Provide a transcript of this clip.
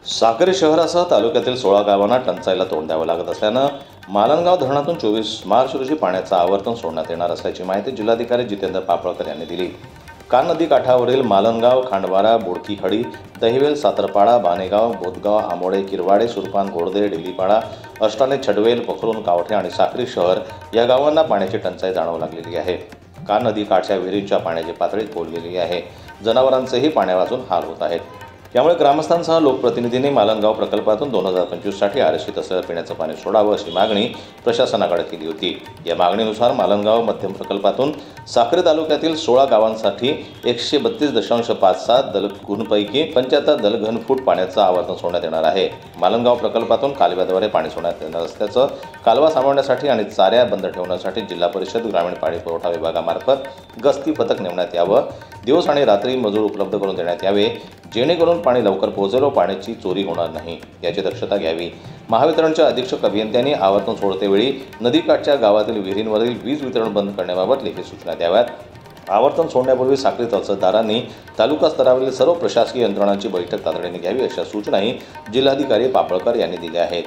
साक्री शहरासह तालुक्यातील 16 गावांना टंचाईला तोंड द्यावं लागत असल्यानं मालनगाव धरणातून 24 मार्च रोजी पाण्याचं आवर्तन सोडण्यात येणार असल्याची माहिती जिल्हाधिकारी जितेंद्र पापळकर यांनी दिली। कान नदी काठावरील मालनगाव, खांडवारा, बोडकीहळ्ळी, दहिवेल, सातरपाडा, बानेगाव, बोदगाव, आमोडे, किरवाडे, सुरपान, घोडदे, डेलीपाडा, अष्टाने, छडवेल, पखरून, कावठे आणि साक्री शहर या गावांना पाण्याची टंचाई जाणवू लागलेली आहे। कान नदी काठच्या विहिरींच्या पाण्याची पातळी खोल गेलेली आहे। जनावरांचेही पाण्या वाचून हाल होत आहेत। त्यामुळे ग्रामस्थांसह लोकप्रतिनिधींनी मालनगाव प्रकल्पातून 2025 साठी आरक्षित असलेलं पिण्याचं पाणी सोडावं अशी मागणी प्रशासनाकडे केली होती। या मागणीनुसार मालनगाव मध्यम प्रकल्पातून साक्री तालुक्यातील 16 गावांसाठी 132.57 दलघनपैकी 75 दलघन फूट पाण्याचं आवर्तन सोडण्यात येणार आहे। मालनगाव प्रकल्पातून कालव्याद्वारे पाणी सोडण्यात येणार असल्याचं कालवा सांभाळण्यासाठी आणि चाऱ्या बंद ठेवण्यासाठी जिल्हा परिषद ग्रामीण पाणी पुरवठा विभागामार्फत गस्ती पथक नेमण्यात यावं। दिवस आणि रात्री मजूर उपलब्ध करून देण्यात यावे, जेणेकरून पाणी लवकर पोहोचेल व पाण्याची चोरी होणार नाही याची दक्षता घ्यावी। महावितरणच्या अधीक्षक अभियंत्यांनी आवर्तन सोडतेवेळी नदीकाठच्या गावातील विहिरींवरील वीज वितरण बंद करण्याबाबत लेखी सूचना द्याव्यात। आवर्तन सोडण्यापूर्वी साक्री तहसीलदारांनी तालुका स्तरावरील सर्व प्रशासकीय यंत्रणांची बैठक तातडीने घ्यावी अशा सूचनाही जिल्हाधिकारी पापळकर यांनी दिल्या आहेत।